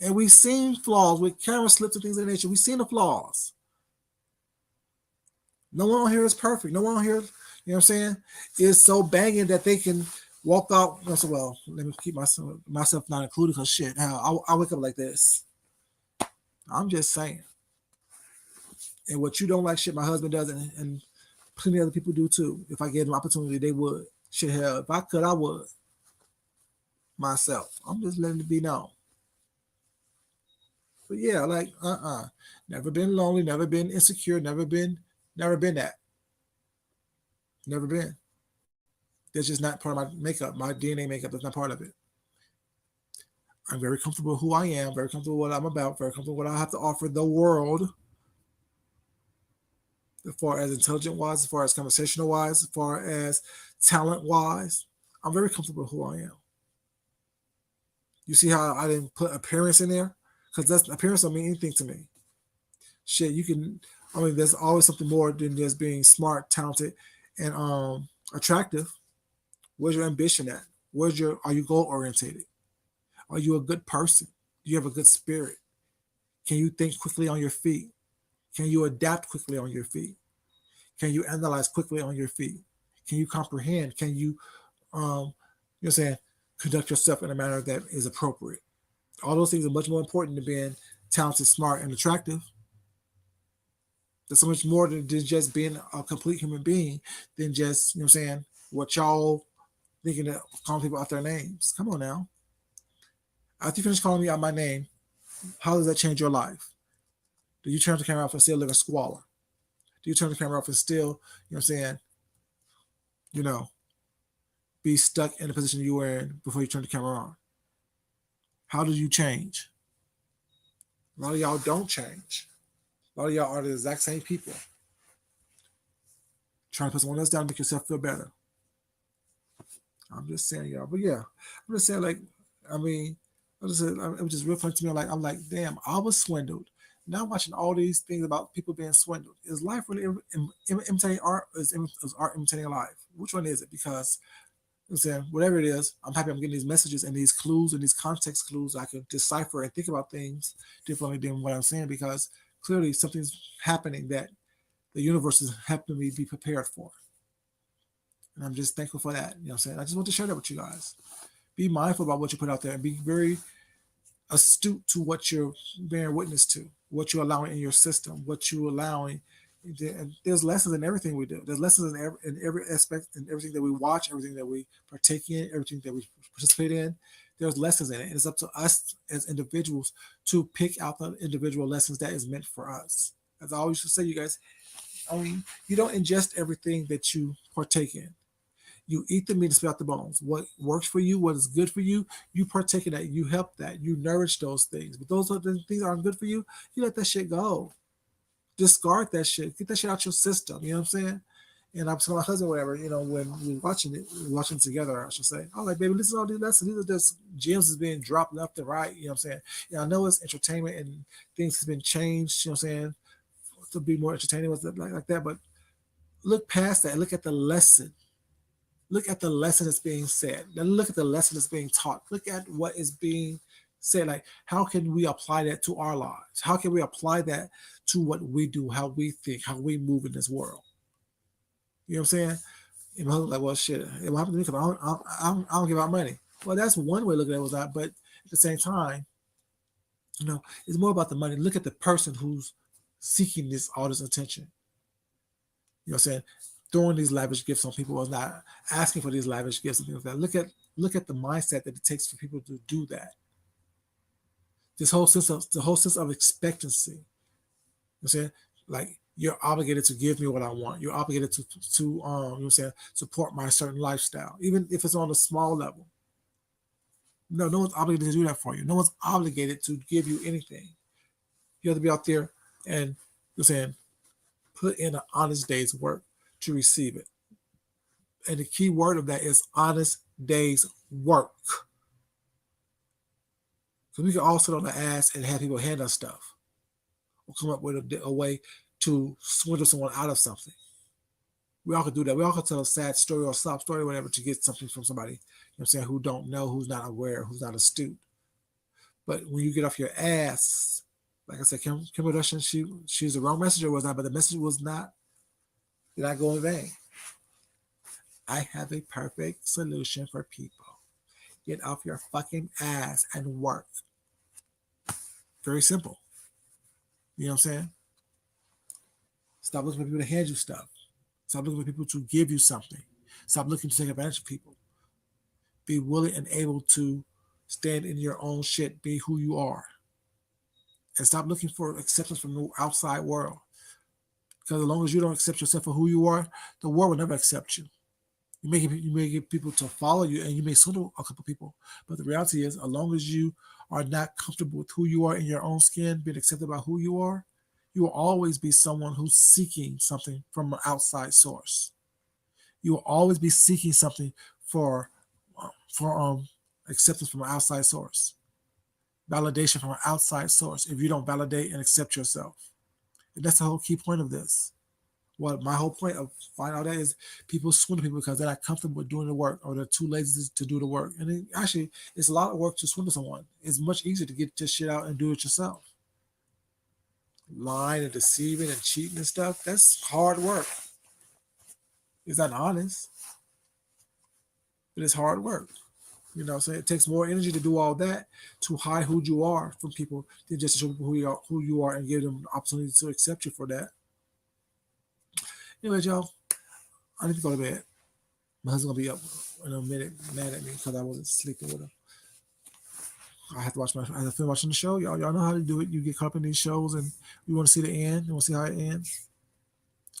And we've seen flaws with camera slips and things of that nature. We've seen the flaws. No one on here is perfect. No one on here, you know what I'm saying, is so banging that they can walk out. Well, let me keep myself not included because shit, I wake up like this. I'm just saying. And what you don't like, shit, my husband does, and plenty of other people do too. If I gave them opportunity, they would. Shit, hell, if I could, I would. Myself. I'm just letting it be known. But yeah, like, never been lonely, never been insecure, never been that. Never been. That's just not part of my makeup, my DNA makeup. That's not part of it. I'm very comfortable with who I am, very comfortable with what I'm about, very comfortable with what I have to offer the world. As far as intelligent wise, as far as conversational wise, as far as talent wise, I'm very comfortable with who I am. You see how I didn't put appearance in there? Because that's appearance don't mean anything to me. Shit, you can. I mean, there's always something more than just being smart, talented, and attractive. Where's your ambition at? Are you goal orientated? Are you a good person? Do you have a good spirit? Can you think quickly on your feet? Can you adapt quickly on your feet? Can you analyze quickly on your feet? Can you comprehend? Can you, you know what I'm saying, conduct yourself in a manner that is appropriate? All those things are much more important than being talented, smart, and attractive. There's so much more than just being a complete human being than just, you know what I'm saying, what y'all thinking of calling people out their names. Come on now. After you finish calling me out my name, how does that change your life? Do you turn the camera off and still live in squalor? Do you turn the camera off and still, you know what I'm saying, be stuck in the position you were in before you turn the camera on? How do you change? A lot of y'all don't change. A lot of y'all are the exact same people. Trying to put someone else down to make yourself feel better. I'm just saying, y'all. But yeah, I'm just saying, like, I mean, it was just real funny to me. I'm like, damn, I was swindled. Now I'm watching all these things about people being swindled. Is life really imitating art, or is art imitating life? Which one is it? Because I'm saying, whatever it is, I'm happy I'm getting these messages and these clues and these context clues I can decipher and think about things differently than what I'm saying, because clearly something's happening that the universe is helping me be prepared for. And I'm just thankful for that. You know what I'm saying? I just want to share that with you guys. Be mindful about what you put out there and be very astute to what you're bearing witness to, what you're allowing in your system, what you're allowing. And there's lessons in everything we do. There's lessons in every aspect, in everything that we watch, everything that we partake in, everything that we participate in. There's lessons in it. And it's up to us as individuals to pick out the individual lessons that is meant for us. As I always say, you guys, I mean, you don't ingest everything that you partake in. You eat the meat and spit out the bones. What works for you, what is good for you, you partake in that. You help that. You nourish those things. But those other things that aren't good for you, you let that shit go. Discard that shit. Get that shit out your system. You know what I'm saying? And I'm telling my husband, whatever, when we were watching it, together, I should say. I was like, baby, listen to all these lessons. These are just gems is being dropped left and right. You know what I'm saying? Yeah, I know it's entertainment and things have been changed, you know what I'm saying, to be more entertaining with like that. But look past that. Look at the lesson. Look at the lesson that's being said. Then look at the lesson that's being taught. Look at what is being said. Like, how can we apply that to our lives? How can we apply that to what we do, how we think, how we move in this world? You know what I'm saying? And my husband's like, well, shit, it will happen to me because I don't give out money. Well, that's one way of looking at it was that. But at the same time, it's more about the money. Look at the person who's seeking all this attention. You know what I'm saying? Throwing these lavish gifts on people, was not asking for these lavish gifts and things like that. Look at the mindset that it takes for people to do that. The whole sense of expectancy. You know what I'm saying? Like, you're obligated to give me what I want. You're obligated to you know what I'm saying, support my certain lifestyle, even if it's on a small level. No one's obligated to do that for you. No one's obligated to give you anything. You have to be out there and, you're saying, put in an honest day's work to receive it. And the key word of that is honest day's work. So we can all sit on the ass and have people hand us stuff, or come up with a way to swindle someone out of something. We all could do that. We all could tell a sad story or a sob story or whatever to get something from somebody, you know what I'm saying, who don't know, who's not aware, who's not astute. But when you get off your ass, like I said, Kim Kardashian, she's the wrong messenger, was not, but the message was not, did not go in vain. I have a perfect solution for people. Get off your fucking ass and work. Very simple. You know what I'm saying? Stop looking for people to hand you stuff. Stop looking for people to give you something. Stop looking to take advantage of people. Be willing and able to stand in your own shit. Be who you are. And stop looking for acceptance from the outside world. Because as long as you don't accept yourself for who you are, the world will never accept you. You may get people to follow you, and you may swindle a couple people. But the reality is, as long as you are not comfortable with who you are in your own skin, being accepted by who you are, you will always be someone who's seeking something from an outside source. You will always be seeking something for acceptance from an outside source, validation from an outside source. If you don't validate and accept yourself, and that's the whole key point of this. What my whole point of finding out that is, people swindle people because they're not comfortable with doing the work, or they're too lazy to do the work. And actually, it's a lot of work to swindle someone. It's much easier to get this shit out and do it yourself. Lying and deceiving and cheating and stuff, that's hard work. It's not honest, but it's hard work. You know what I'm saying? It takes more energy to do all that, to hide who you are from people, than just to show people who you are and give them the opportunity to accept you for that. Anyway, y'all, I need to go to bed. My husband's gonna be up in a minute, mad at me because I wasn't sleeping with him. I have to finish watching the show. Y'all know how to do it. You get caught up in these shows, and you want to see the end. You want to see how it ends.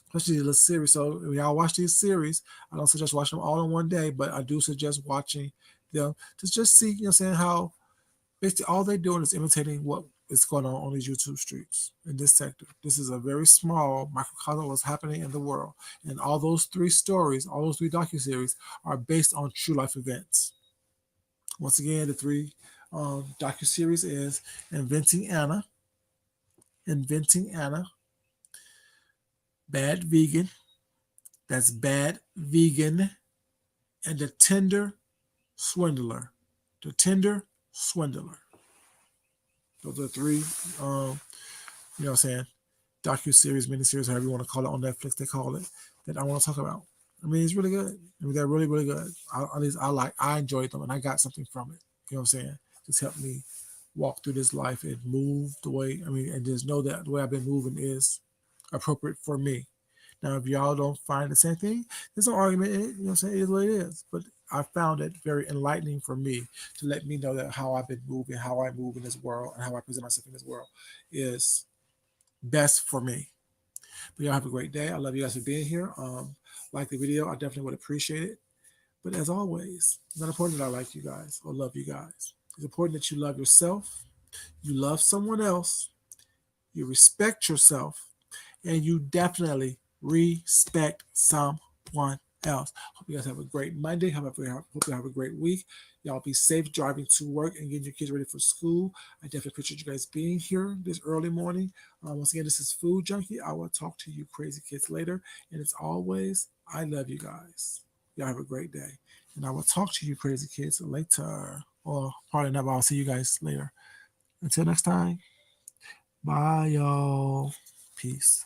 Especially the series. So when y'all watch these series, I don't suggest watching them all in one day, but I do suggest watching them to just see, you know what I'm saying, how basically all they're doing is imitating what is going on these YouTube streets in this sector. This is a very small microcosm of what's happening in the world. And all those three stories, all those three docuseries are based on true life events. Once again, the three docuseries is Inventing Anna, Bad Vegan, that's Bad Vegan, and The Tender Swindler. The Tender Swindler. Those are three, you know what I'm saying, docu-series, miniseries, however you want to call it, on Netflix, they call it, that I want to talk about. I mean, it's really good. I mean, they're really, really good. At least I enjoyed them, and I got something from it. You know what I'm saying? Just helped me walk through this life and move the way, and just know that the way I've been moving is appropriate for me. Now, if y'all don't find the same thing, there's no argument in it. You know what I'm saying? It is what it is. But I found it very enlightening for me to let me know that how I've been moving, how I move in this world, and how I present myself in this world is best for me. But y'all have a great day. I love you guys for being here. Like the video, I definitely would appreciate it. But as always, it's not important that I like you guys or love you guys. It's important that you love yourself, you love someone else, you respect yourself, and you definitely respect someone else. Hope you guys have a great Monday. Hope you have a great week. Y'all be safe driving to work and getting your kids ready for school. I definitely appreciate you guys being here this early morning. Once again, this is Food Junkie. I will talk to you crazy kids later. And as always, I love you guys. Y'all have a great day. And I will talk to you crazy kids later. Or probably never. I'll see you guys later. Until next time. Bye, y'all. Peace.